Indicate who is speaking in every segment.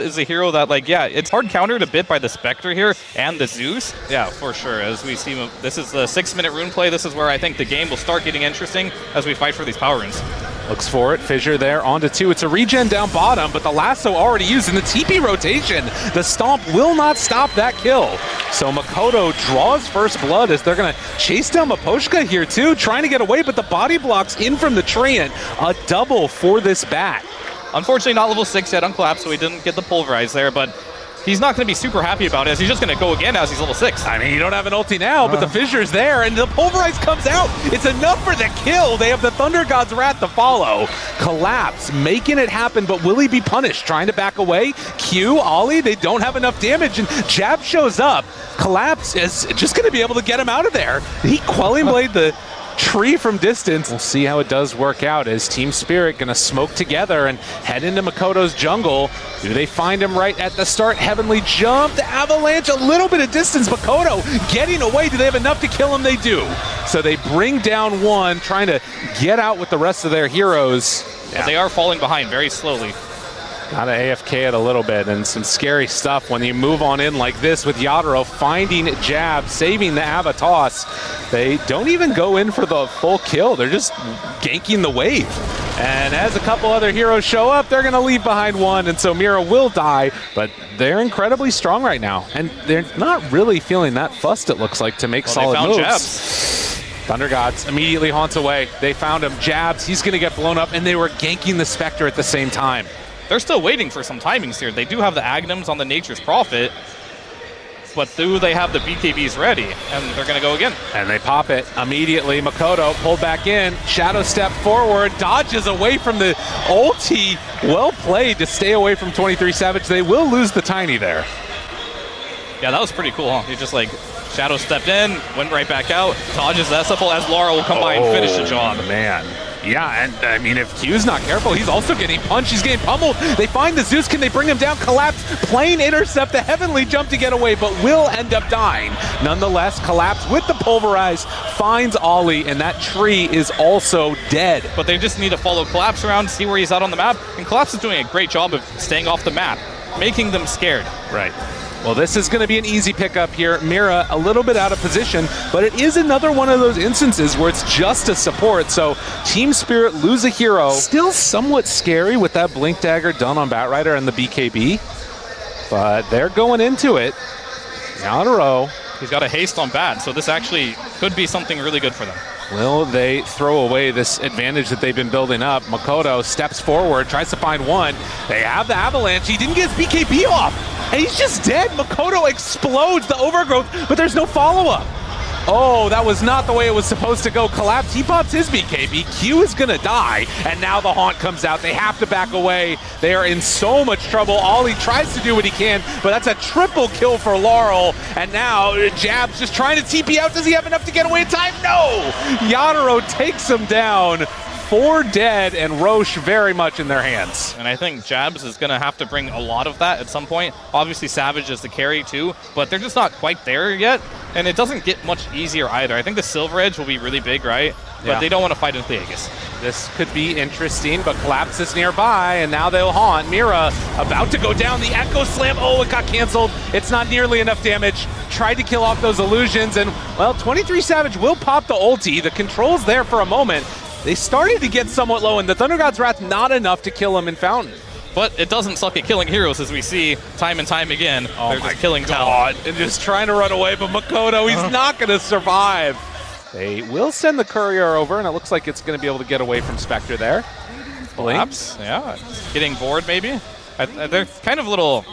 Speaker 1: is a hero that, like, yeah, it's hard countered a bit by the Spectre here and the Zeus. Yeah, for sure. As we see, this is the 6-minute rune play. This is where I think the game will start getting interesting as we fight for these power runes.
Speaker 2: Looks for it. Fissure there onto 2. It's a regen down bottom, but the lasso already used in the TP rotation. The stomp will not stop that kill. So Makoto draws first blood as they're going to chase down Miposhka here too, trying to get away, but the body blocks in from the Treant. A double for this bat.
Speaker 1: Unfortunately, not level 6 yet on Collapse, so he didn't get the pulverize there, but he's not going to be super happy about it, as he's just going to go again as he's level 6.
Speaker 2: I mean, you don't have an ulti now, but the Fissure's there, and the pulverize comes out. It's enough for the kill. They have the Thunder God's Wrath to follow. Collapse, making it happen, but will he be punished? Trying to back away. Q, Ollie, they don't have enough damage, and Jab shows up. Collapse is just going to be able to get him out of there. He Quelling Blade the tree from distance. We'll see how it does work out as Team Spirit gonna smoke together and head into Makoto's jungle. Do they find him right at the start? Heavenly jump, the avalanche, a little bit of distance. Makoto getting away. Do they have enough to kill him? They do. So they bring down one, trying to get out with the rest of their heroes.
Speaker 1: Yeah. They are falling behind very slowly.
Speaker 2: Gotta AFK it a little bit, and some scary stuff when you move on in like this with Yadaro finding Jab, saving the Ava toss. They don't even go in for the full kill. They're just ganking the wave. And as a couple other heroes show up, they're gonna leave behind one, and so Mira will die, but they're incredibly strong right now. And they're not really feeling that fussed, it looks like, to make solid moves.
Speaker 1: Jabs.
Speaker 2: Thunder Gods immediately haunts away. They found him. Jabs, he's gonna get blown up, and they were ganking the Spectre at the same time.
Speaker 1: They're still waiting for some timings here. They do have the Agnums on the Nature's Prophet, but do they have the BKBs ready? And they're going to go again.
Speaker 2: And they pop it immediately. Makoto pulled back in. Shadow step forward. Dodges away from the ulti. Well played to stay away from 23 Savage. They will lose the Tiny there.
Speaker 1: Yeah, that was pretty cool, huh? He just, like, Shadow stepped in, went right back out, dodges the SFL as Laura will come by and finish the job.
Speaker 2: Man. Yeah, and I mean, if Q's not careful, he's also getting punched. He's getting pummeled. They find the Zeus. Can they bring him down? Collapse, plain intercept, the Heavenly jump to get away, but will end up dying. Nonetheless, Collapse with the pulverize finds Ollie, and that tree is also dead.
Speaker 1: But they just need to follow Collapse around, see where he's at on the map, and Collapse is doing a great job of staying off the map, making them scared.
Speaker 2: Right. Well, this is going to be an easy pickup here. Mira a little bit out of position, but it is another one of those instances where it's just a support. So Team Spirit lose a hero. Still somewhat scary with that Blink Dagger done on Batrider and the BKB, but they're going into it. Yadaro.
Speaker 1: He's got a haste on Bat, so this actually could be something really good for them.
Speaker 2: Will they throw away this advantage that they've been building up? Makoto steps forward, tries to find one. They have the avalanche. He didn't get his BKB off, and he's just dead. Makoto explodes the overgrowth, but there's no follow-up. Oh, that was not the way it was supposed to go. Collapse, he pops his BKB. Q is gonna die, and now the Haunt comes out. They have to back away. They are in so much trouble. Ollie tries to do what he can, but that's a triple kill for Laurel. And now Jab's just trying to TP out. Does he have enough to get away in time? No! Yadaro takes him down. 4 dead, and Roche very much in their hands.
Speaker 1: And I think Jabs is going to have to bring a lot of that at some point. Obviously, Savage is the carry too, but they're just not quite there yet, and it doesn't get much easier either. I think the Silver Edge will be really big, right? But they don't want to fight into the Aegis.
Speaker 2: This could be interesting, but Collapse is nearby, and now they'll haunt. Mira about to go down. The Echo Slam. Oh, it got canceled. It's not nearly enough damage. Tried to kill off those illusions, and, well, 23 Savage will pop the ulti. The control's there for a moment. They started to get somewhat low, and the Thunder God's Wrath not enough to kill him in Fountain.
Speaker 1: But it doesn't suck at killing heroes, as we see time and time again.
Speaker 2: Oh,
Speaker 1: they're just killing Talon.
Speaker 2: And just trying to run away, but Makoto, he's not going to survive. They will send the courier over, and it looks like it's going to be able to get away from Spectre there.
Speaker 1: Perhaps, yeah. Getting bored, maybe. They're kind of a little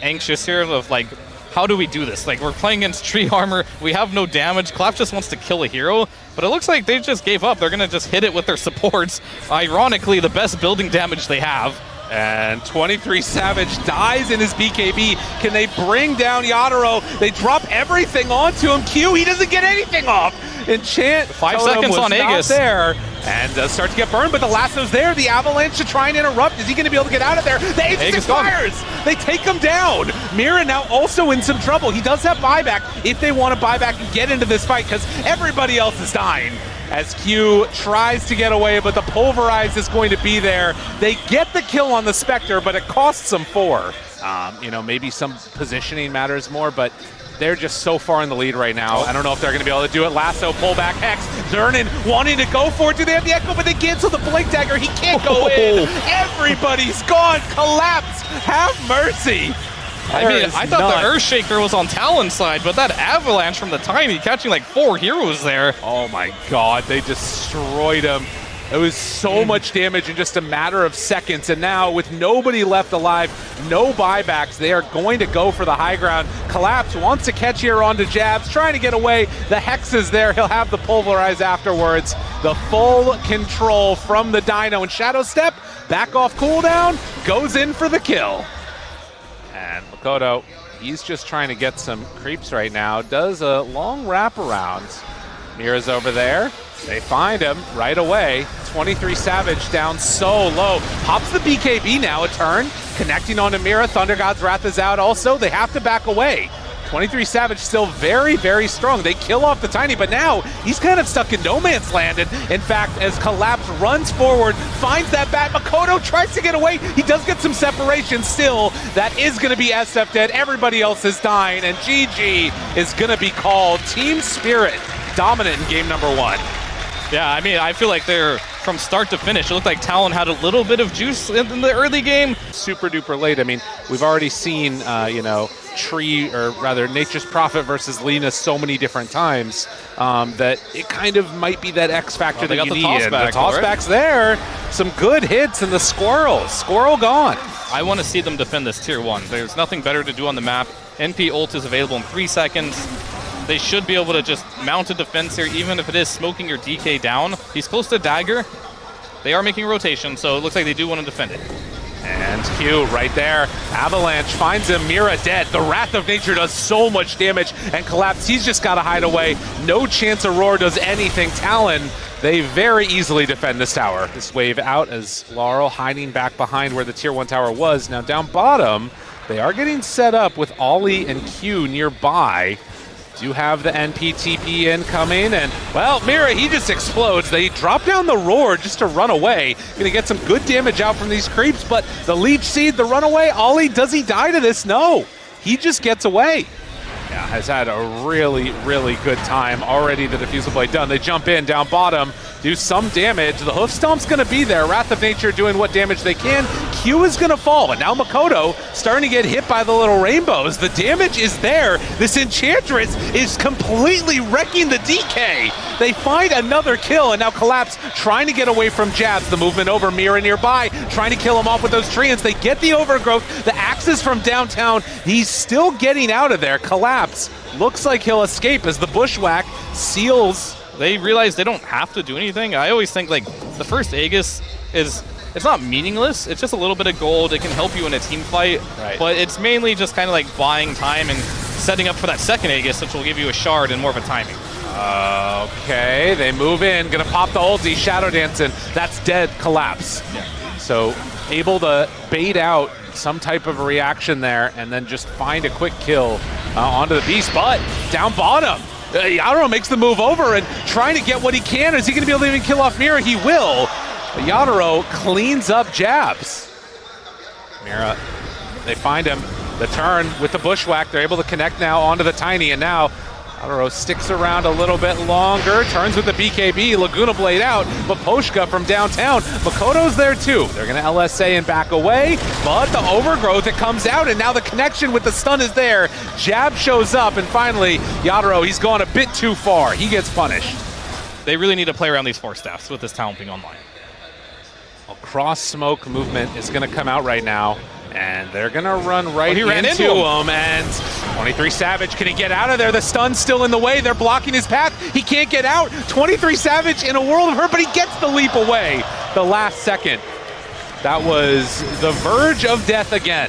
Speaker 1: anxious here of, like, how do we do this? Like, we're playing against tree armor. We have no damage. Collapse just wants to kill a hero, but it looks like they just gave up. They're going to just hit it with their supports. Ironically, the best building damage they have.
Speaker 2: And 23 Savage dies in his BKB. Can they bring down Yadaro? They drop everything onto him. Q, he doesn't get anything off. Enchant
Speaker 1: 5 seconds on Aegis
Speaker 2: there, and does start to get burned, but the lasso's there. The avalanche to try and interrupt. Is he going to be able to get out of there? The Aegis expires. They take him down. Mira now also in some trouble. He does have buyback if they want to buy back and get into this fight, because everybody else is dying. as Q tries to get away, but the Pulverize is going to be there. They get the kill on the Spectre, but it costs them 4. You know, maybe some positioning matters more, but they're just so far in the lead right now. I don't know if they're going to be able to do it. Lasso, pullback, Hex, Zernan wanting to go for it. Do they have the Echo? But they cancel the Blink Dagger. He can't go in. Everybody's gone. Collapse. Have mercy.
Speaker 1: I mean, I thought the Earthshaker was on Talon's side, but that Avalanche from the Tiny catching like 4 heroes there.
Speaker 2: Oh my god, they destroyed him. It was so much damage in just a matter of seconds, and now with nobody left alive, no buybacks, they are going to go for the high ground. Collapse wants to catch here onto Jabs, trying to get away. The Hex is there, he'll have the Pulverize afterwards. The full control from the Dino, and Shadow Step, back off cooldown, goes in for the kill. And Makoto, he's just trying to get some creeps right now, does a long wraparound. Mira's over there. They find him right away. 23 Savage down so low. Pops the BKB now, a turn. Connecting onto Mira. Thunder God's Wrath is out also. They have to back away. 23 Savage still very, very strong. They kill off the Tiny, but now he's kind of stuck in no man's land. And in fact, as Collapse runs forward, finds that bat, Makoto tries to get away. He does get some separation still. That is going to be SF dead. Everybody else is dying, and GG is going to be called. Team Spirit dominant in game number 1.
Speaker 1: Yeah, I mean, I feel like they're from start to finish. It looked like Talon had a little bit of juice in the early game.
Speaker 2: Super duper late. I mean, we've already seen, you know, Nature's Prophet versus Lina so many different times that it kind of might be that X factor that you need. The tossback's there. Some good hits, and the Squirrel gone.
Speaker 1: I want to see them defend this tier 1. There's nothing better to do on the map. NP ult is available in 3 seconds. They should be able to just mount a defense here, even if it is smoking your DK down. He's close to Dagger. They are making rotation, so it looks like they do want to defend it.
Speaker 2: And Q right there. Avalanche finds him. Mira dead. The Wrath of Nature does so much damage, and Collapse, he's just got to hide away. No chance Aurora does anything. Talon, they very easily defend this tower. This wave out as Laurel hiding back behind where the tier 1 tower was. Now down bottom, they are getting set up with Ollie and Q nearby. Do have the NPTP incoming, and well, Mira, he just explodes. They drop down the Roar just to run away. Gonna get some good damage out from these creeps, but the Leech Seed, the runaway, Ollie, does he die to this? No, he just gets away. Yeah, has had a really, really good time. Already the Diffusal Blade done. They jump in, down bottom, do some damage. The Hoof Stomp's gonna be there. Wrath of Nature doing what damage they can. Q is gonna fall, and now Makoto starting to get hit by the little rainbows. The damage is there. This Enchantress is completely wrecking the DK. They find another kill, and now Collapse trying to get away from Jabs. The movement over, Mira nearby, trying to kill him off with those treants. They get the overgrowth. The axes from downtown. He's still getting out of there. Collapse looks like he'll escape as the Bushwhack seals.
Speaker 1: They realize they don't have to do anything. I always think like the first Aegis is, it's not meaningless. It's just a little bit of gold. It can help you in a team fight,
Speaker 2: right.
Speaker 1: But it's mainly just kind of like buying time and setting up for that second Aegis, which will give you a shard and more of a timing.
Speaker 2: Okay, they move in, gonna pop the ulti, Shadow Dancing. That's dead. Collapse.
Speaker 1: Yeah. So
Speaker 2: able to bait out some type of a reaction there and then just find a quick kill onto the Beast, but down bottom. Yadro makes the move over and trying to get what he can. Is he going to be able to even kill off Mira? He will. Yadro cleans up Jabs. Mira, they find him. The turn with the Bushwhack. They're able to connect now onto the Tiny, and now Yadro sticks around a little bit longer. Turns with the BKB. Laguna Blade out, but Poshka from downtown. Makoto's there too. They're going to LSA and back away, but the overgrowth, it comes out, and now the connection with the stun is there. Jab shows up, and finally, Yadro, he's gone a bit too far. He gets punished.
Speaker 1: They really need to play around these 4 staffs with this Talon ping online.
Speaker 2: A cross smoke movement is going to come out right now. And they're going to run right into him. And 23 Savage, can he get out of there? The stun's still in the way. They're blocking his path. He can't get out. 23 Savage in a world of hurt, but he gets the leap away the last second. That was the verge of death again.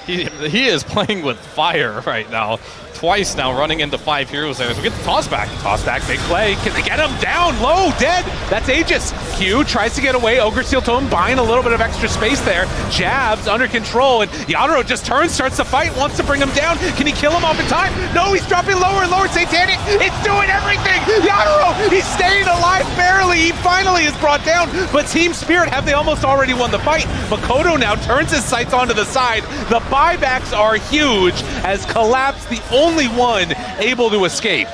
Speaker 1: He is playing with fire right now. Twice now running into 5 heroes there. So we get the toss back.
Speaker 2: Toss back, big play. Can they get him down low, dead? That's Aegis. Q tries to get away. Ogre Steel Tome buying a little bit of extra space there. Jabs under control, and Yadro just turns, starts the fight, wants to bring him down. Can he kill him off in time? No, he's dropping lower and lower. Satanic, it's doing everything. Yadro, he's staying alive barely. He finally is brought down, but Team Spirit, have they almost already won the fight? Makoto now turns his sights onto the side. The buybacks are huge as Collapse, the only one able to escape.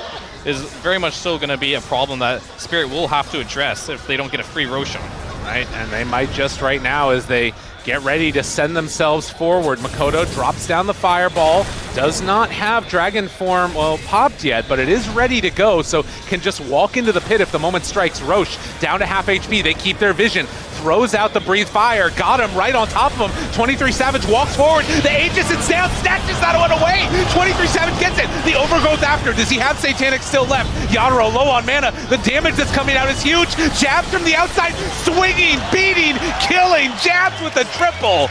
Speaker 1: Is very much still going to be a problem that Spirit will have to address if they don't get a free Roshan.
Speaker 2: Right, and they might just right now as they get ready to send themselves forward. Makoto drops down the fireball, does not have dragon form, well, popped yet, but it is ready to go, so can just walk into the pit if the moment strikes. Roche down to half HP, they keep their vision, throws out the breathe fire, got him right on top of him. 23 Savage walks forward, the Aegis is down, snatches that one away. 23 Savage gets it, the overgrowth after. Does he have Satanic still left? Yadro low on mana, the damage that's coming out is huge. Jabs from the outside, swinging, beating, killing, jabs with the triple.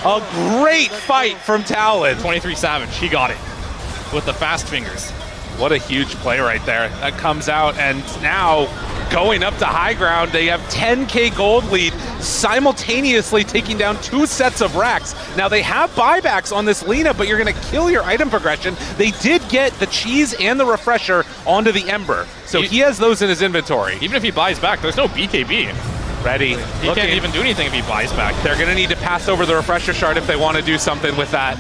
Speaker 2: A great fight from Talon.
Speaker 1: 23 Savage, he got it with the fast fingers.
Speaker 2: What a huge play right there. That comes out, and now going up to high ground, they have 10k gold lead, simultaneously taking down 2 sets of racks. Now they have buybacks on this Lina, but you're gonna kill your item progression. They did get the cheese and the refresher onto the Ember, so he has those in his inventory.
Speaker 1: Even if he buys back, there's no BKB.
Speaker 2: Ready.
Speaker 1: He can't even do anything if he buys back.
Speaker 2: They're gonna need to pass over the refresher shard if they want to do something with that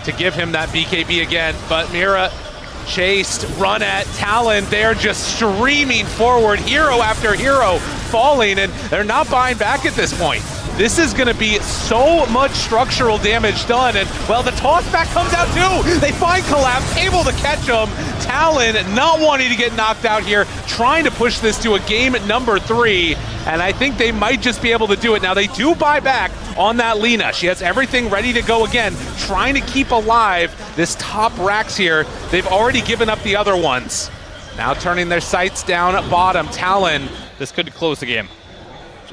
Speaker 2: to give him that BKB again, but Mira chased, run at Talon. They're just streaming forward, hero after hero falling, and they're not buying back at this point. This is going to be so much structural damage done, and well, the toss back comes out too. They find Collapse, able to catch him. Talon not wanting to get knocked out here, trying to push this to a game number 3, and I think they might just be able to do it. Now they do buy back on that Lina. She has everything ready to go again, trying to keep alive this top racks here. They've already given up the other ones. Now turning their sights down at bottom. Talon,
Speaker 1: this could close the game.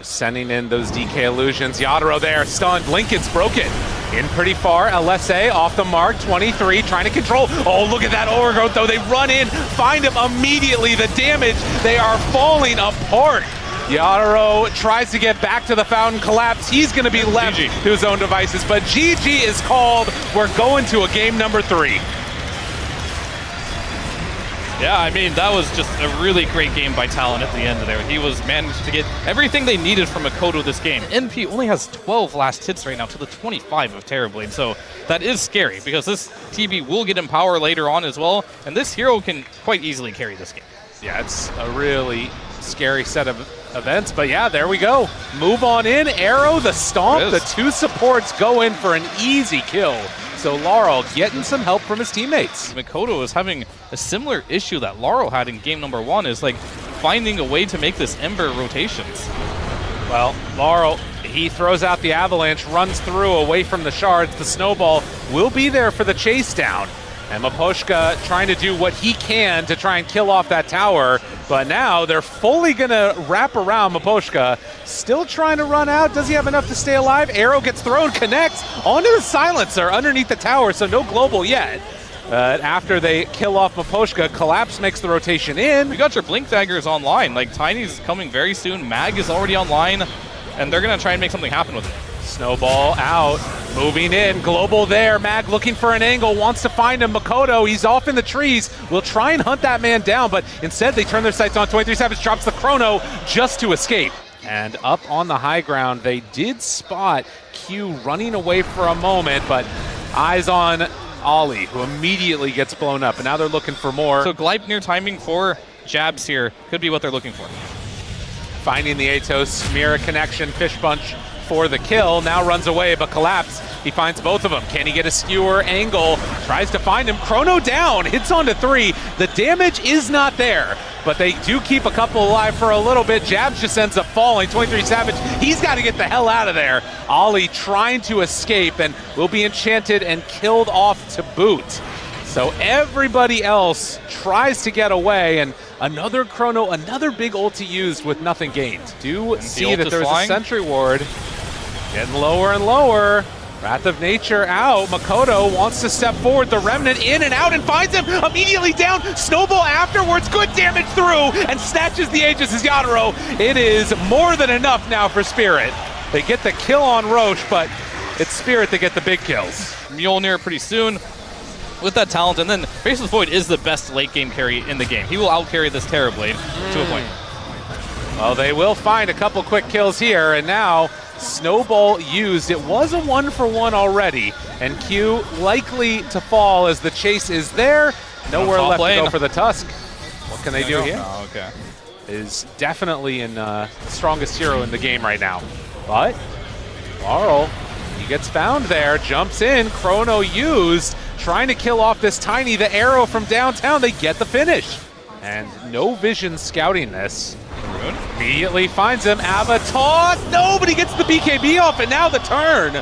Speaker 2: just sending in those DK illusions. Yadro there, stunned. Lincoln's broken. In pretty far, LSA off the mark, 23, trying to control. Oh, look at that overgrowth, though. They run in, find him immediately. The damage, they are falling apart. Yadro tries to get back to the fountain, collapse. He's going to be left to his own devices, but GG is called. We're going to a game number 3.
Speaker 1: Yeah, I mean, that was just a really great game by Talon at the end there. He was managed to get everything they needed from Makoto this game. NP only has 12 last hits right now to the 25 of Terrorblade, so that is scary because this TB will get him power later on as well, and this hero can quite easily carry this game.
Speaker 2: Yeah, it's a really scary set of events, but yeah, there we go. Move on in, Arrow, the stomp, the 2 supports go in for an easy kill. So Laurel getting some help from his teammates.
Speaker 1: Makoto is having a similar issue that Laurel had in game number 1, is like finding a way to make this Ember rotations.
Speaker 2: Well, Laurel, he throws out the avalanche, runs through away from the shards. The snowball will be there for the chase down. And Maposhka trying to do what he can to try and kill off that tower, but now they're fully gonna wrap around Maposhka. Still trying to run out. Does he have enough to stay alive? Arrow gets thrown, connects onto the silencer underneath the tower, so no global yet. After they kill off Maposhka, Collapse makes the rotation in.
Speaker 1: You got your Blink Daggers online. Like, Tiny's coming very soon. Mag is already online, and they're gonna try and make something happen with it.
Speaker 2: Snowball out, moving in, global there. Mag looking for an angle, wants to find him. Makoto, he's off in the trees, will try and hunt that man down, but instead they turn their sights on 23 Savage, drops the chrono just to escape. And up on the high ground, they did spot Q running away for a moment, but eyes on Ollie, who immediately gets blown up, and now they're looking for more.
Speaker 1: So Gleipnir timing for jabs here could be what they're looking for.
Speaker 2: Finding the Atos, Mira connection, Fish Punch for the kill, now runs away, but Collapse, he finds both of them. Can he get a skewer angle? Tries to find him, chrono down, hits onto 3. The damage is not there, but they do keep a couple alive for a little bit. Jabs just ends up falling. 23 Savage, he's got to get the hell out of there. Ollie trying to escape and will be enchanted and killed off to boot. So everybody else tries to get away, and another chrono, another big ulti used with nothing gained. Do see that there's a sentry ward. Getting lower and lower. Wrath of Nature out. Makoto wants to step forward. The Remnant in and out and finds him immediately down. Snowball afterwards. Good damage through and snatches the Aegis as Yadaro. It is more than enough now for Spirit. They get the kill on Roche, but it's Spirit that get the big kills.
Speaker 1: Mjolnir pretty soon with that talent, and then Faceless Void is the best late game carry in the game. He will outcarry this Terrorblade to a point.
Speaker 2: Well, they will find a couple quick kills here, and now Snowball used. It was a 1-for-1 already, and Q likely to fall as the chase is there. Nowhere left to go for the Tusk. What can they do here?
Speaker 1: Oh, okay.
Speaker 2: Is definitely in the strongest hero in the game right now. But Laurel, he gets found there, jumps in, Chrono used, trying to kill off this Tiny, the arrow from downtown. They get the finish. And no vision scouting this. Immediately finds him. Avatar. Nobody gets the BKB off, and now the turn.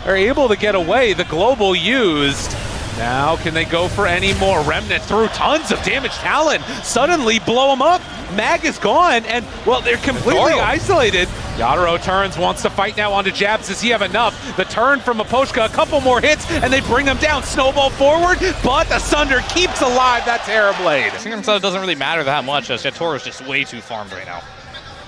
Speaker 2: They're able to get away. The global used. Now can they go for any more? Remnant through tons of damage. Talon suddenly blow him up. Mag is gone, and well, they're completely isolated. Yadaro turns, wants to fight now onto Jabs. Does he have enough? The turn from Aposhka, a couple more hits, and they bring him down. Snowball forward, but the Sunder keeps alive that Terrorblade.
Speaker 1: Synchron Sun doesn't really matter that much, as Jatoro is just way too farmed right now.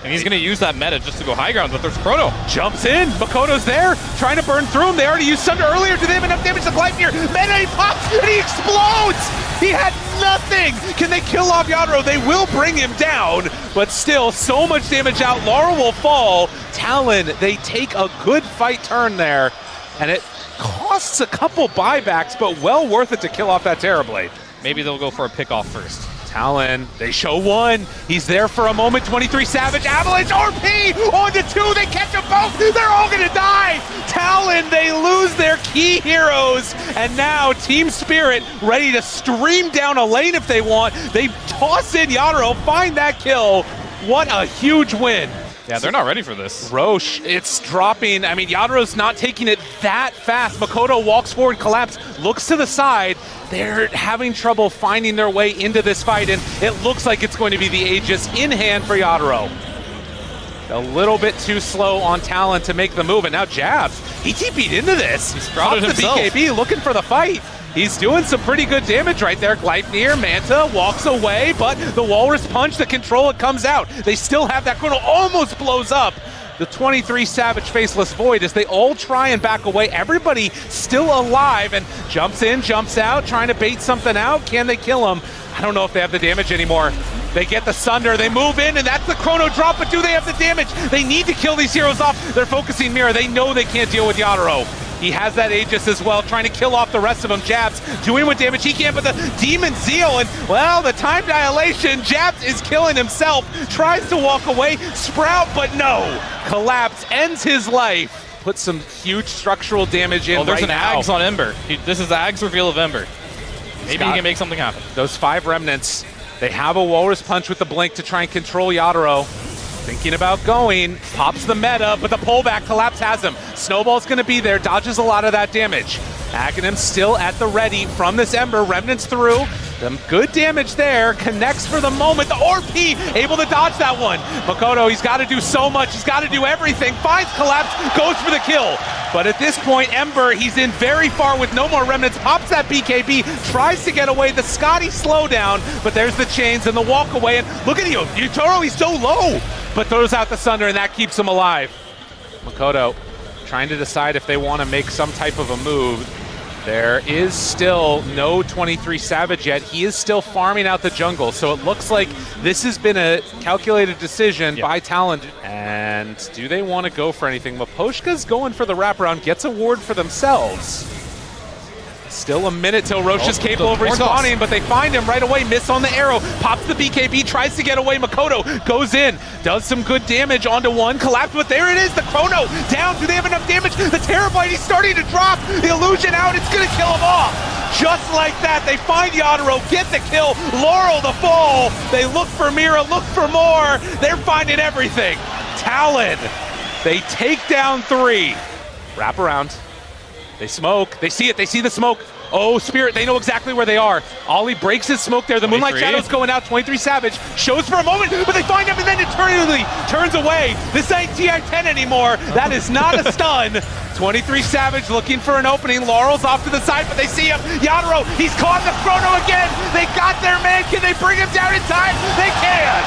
Speaker 1: And he's going to use that meta just to go high ground, but there's Chrono.
Speaker 2: Jumps in, Makoto's there, trying to burn through him. They already used Sunder earlier. Do they have enough damage to Gleipnir? Meta, he pops, and he explodes! He had nothing! Can they kill off Yadaro? They will bring him down, but still, so much damage out. Laurel will fall. Talon, they take a good fight turn there, and it costs a couple buybacks, but well worth it to kill off that Terrorblade.
Speaker 1: Maybe they'll go for a pick off first.
Speaker 2: Talon, they show one. He's there for a moment. 23 Savage, Avalanche, RP, onto two. They catch them both. They're all gonna die. Talon, they lose their key heroes. And now Team Spirit ready to stream down a lane if they want. They toss in Yadaro, find that kill. What a huge win.
Speaker 1: Yeah, they're not ready for this.
Speaker 2: Roche, it's dropping. I mean, Yadaro's not taking it that fast. Makoto walks forward, Collapse, looks to the side. They're having trouble finding their way into this fight, and it looks like it's going to be the Aegis in hand for Yadaro. A little bit too slow on Talon to make the move, and now Jabs, he TP'd into this.
Speaker 1: He sprouted himself.
Speaker 2: The BKB looking for the fight. He's doing some pretty good damage right there. Gleipnir, Manta walks away, but the Walrus Punch, the control, it comes out. They still have that Chrono, almost blows up. The 23 Savage Faceless Void as they all try and back away. Everybody still alive and jumps in, jumps out, trying to bait something out. Can they kill him? I don't know if they have the damage anymore. They get the Sunder, they move in, and that's the Chrono drop, but do they have the damage? They need to kill these heroes off. They're focusing Mirror. They know they can't deal with Yadaro. He has that Aegis as well, trying to kill off the rest of them. Jabs doing what damage he can, but the Demon Zeal, and well, the time dilation, Jabs is killing himself, tries to walk away, Sprout, but no. Collapse ends his life. Put some huge structural damage in.
Speaker 1: Oh, there's
Speaker 2: right
Speaker 1: an
Speaker 2: now.
Speaker 1: Ags on Ember. This is the Ags reveal of Ember. Maybe he can make something happen.
Speaker 2: Those 5 Remnants, they have a Walrus Punch with the Blink to try and control Yadaro. Thinking about going, pops the meta, but the pullback, Collapse has him. Snowball's gonna be there, dodges a lot of that damage. Aghanim still at the ready from this Ember, Remnants through. Some good damage there, connects for the moment. The RP able to dodge that one. Makoto, he's got to do so much, he's got to do everything. Finds Collapse, goes for the kill. But at this point, Ember, he's in very far with no more Remnants, pops that BKB, tries to get away. The Scotty slowdown, but there's the chains and the walk away. And look at you, Yutaro, he's so low, but throws out the Sunder, and that keeps him alive. Makoto trying to decide if they want to make some type of a move. There is still no 23 Savage yet. He is still farming out the jungle, so it looks like this has been a calculated decision by Talon. And do they want to go for anything? Maposhka's going for the wraparound, gets a ward for themselves. Still a minute till Roche is capable of respawning, but they find him right away. Miss on the arrow, pops the BKB, tries to get away. Makoto goes in, does some good damage onto one, Collapse, but there it is, the Chrono down. Do they have enough damage? The Terrorblade, he's starting to drop. The illusion out, it's gonna kill him off. Just like that, they find Yadaro, get the kill. Laurel the fall. They look for Mira, look for more. They're finding everything. Talon, they take down 3. Wrap around. They smoke, they see it, they see the smoke. Oh, Spirit, they know exactly where they are. Ollie breaks his smoke there. The Moonlight Shadow's going out. 23 Savage shows for a moment, but they find him and then eternally turns away. This ain't TI-10 anymore. That is not a stun. 23 Savage looking for an opening. Laurel's off to the side, but they see him. Yatoro, he's caught the chrono again. They got their man. Can they bring him down in time? They can.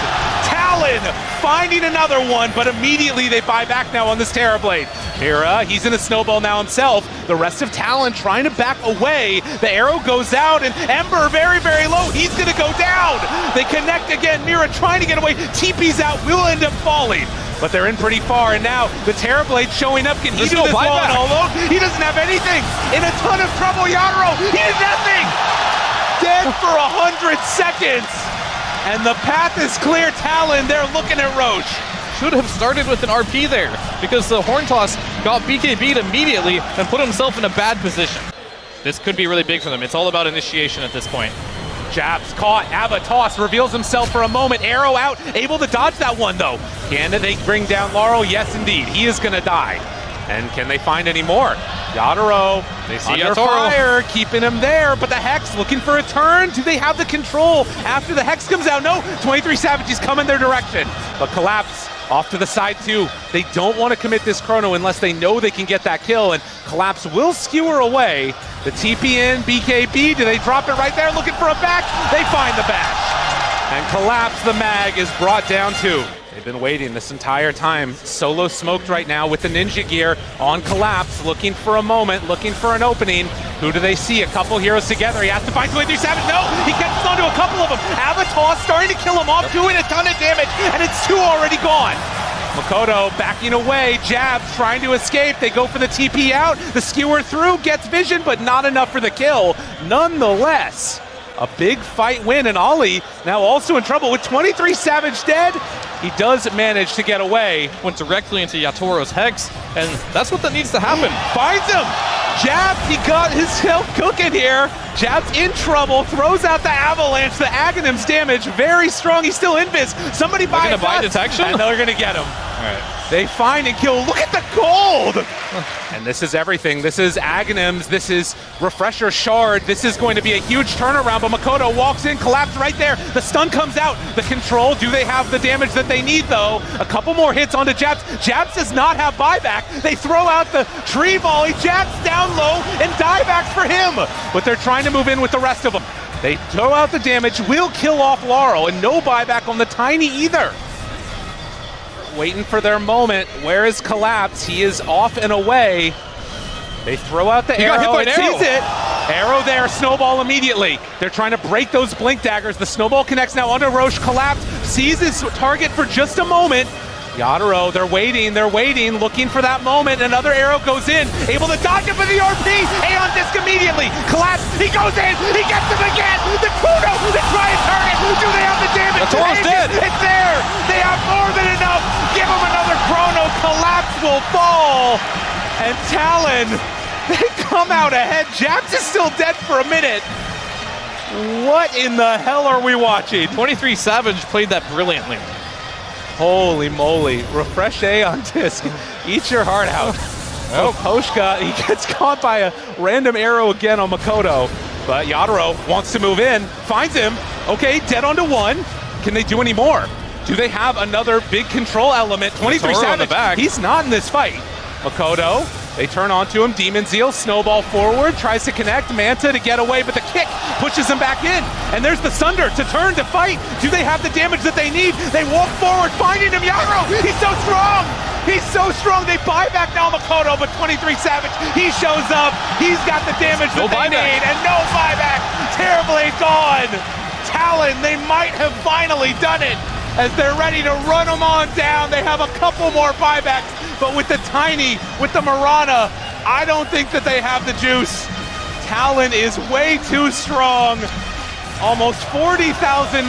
Speaker 2: Talon finding another one, but immediately they buy back now on this Terrorblade. Mira, he's in a snowball now himself. The rest of Talon trying to back away. The arrow goes out, and Ember very, very low. He's gonna go down. They connect again. Mira trying to get away. TP's out, will end up falling. But they're in pretty far, and now the Terrorblade showing up. Can he do this all alone? He doesn't have anything. In a ton of trouble, Yatoro, he has nothing. Dead for 100 seconds. And the path is clear. Talon, they're looking at Roche.
Speaker 1: Should have started with an RP there, because the Horn Toss got BKB'd immediately and put himself in a bad position. This could be really big for them. It's all about initiation at this point.
Speaker 2: Jabs caught, Ava toss, reveals himself for a moment, arrow out, able to dodge that one though. Can they bring down Laurel? Yes indeed, he is gonna die. And can they find any more? Yatoro,
Speaker 1: they see
Speaker 2: under fire, keeping him there, but the Hex looking for a turn. Do they have the control after the Hex comes out? No, 23 Savage is coming their direction, but Collapse off to the side too. They don't want to commit this chrono unless they know they can get that kill, and Collapse will skewer away. The TP in, BKB, do they drop it right there? Looking for a back, they find the bash. And Collapse, the mag, is brought down too. They've been waiting this entire time. Solo smoked right now with the ninja gear on Collapse, looking for a moment, looking for an opening. Who do they see? A couple heroes together. He has to find 23 Savage. No, he catches onto a couple of them. Avatar starting to kill him off, doing a ton of damage, and it's two already gone. Makoto backing away, Jab trying to escape. They go for the TP out. The skewer through, gets vision, but not enough for the kill. Nonetheless, a big fight win, and Ollie now also in trouble with 23 Savage dead. He does manage to get away.
Speaker 1: Went directly into Yatoro's Hex, and that's what that needs to happen.
Speaker 2: Finds him! Jab, he got himself cooking here. Jab's in trouble, throws out the avalanche, the Aghanim's damage, very strong. He's still invis. Somebody buy
Speaker 1: detection?
Speaker 2: And they're gonna get him.
Speaker 1: All right.
Speaker 2: They find and kill. Look at the gold! And this is everything. This is Aghanim's, this is Refresher Shard. This is going to be a huge turnaround, but Makoto walks in, collapsed right there. The stun comes out. The control, do they have the damage that they need though? A couple more hits onto Jabs. Jabs does not have buyback. They throw out the tree volley. Jabs down low and diebacks for him. But they're trying to move in with the rest of them. They throw out the damage, will kill off Laurel, and no buyback on the Tiny either. Waiting for their moment. Where is Collapse? He is off and away. They throw out the arrow and sees it. Arrow there, snowball immediately. They're trying to break those blink daggers. The snowball connects now onto Roche. Collapse sees his target for just a moment. Yatoro, they're waiting, looking for that moment. Another arrow goes in, able to dodge it for the RP. Aeon disc immediately. Collapse, he goes in, he gets him again. The Kuno, they try and turn it. Do they have the damage?
Speaker 1: That's almost dead.
Speaker 2: It's there. They have more than enough. Give him another chrono. Collapse will fall. And Talon, they come out ahead. Japs is still dead for a minute. What in the hell are we watching?
Speaker 1: 23 Savage played that brilliantly.
Speaker 2: Holy moly. Refresh A on disc. Eat your heart out. Oh, Poshka, he gets caught by a random arrow again on Makoto. But Yatoro wants to move in, finds him. Okay, dead onto one. Can they do any more? Do they have another big control element? 23 Savage, he's not in this fight. Makoto, they turn onto him. Demon Zeal, snowball forward, tries to connect. Manta to get away, but the kick pushes him back in. And there's the Sunder to turn to fight. Do they have the damage that they need? They walk forward, finding him. Yatoro, he's so strong. He's so strong. They buy back now Makoto, but 23 Savage, he shows up. He's got the damage that they need, and no buyback. Terrorblade gone. Talon, they might have finally done it. As they're ready to run them on down. They have a couple more buybacks, but with the Tiny, with the Mirana, I don't think that they have the juice. Talon is way too strong. Almost 40,000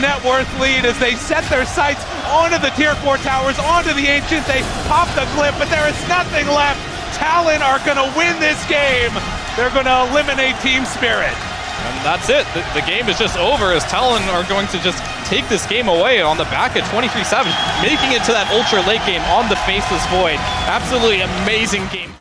Speaker 2: net worth lead as they set their sights onto the tier 4 towers, onto the Ancient. They pop the clip, but there is nothing left. Talon are gonna win this game. They're gonna eliminate Team Spirit.
Speaker 1: And that's it. The game is just over as Talon are going to just take this game away on the back of 23 Savage, making it to that ultra late game on the Faceless Void. Absolutely amazing game.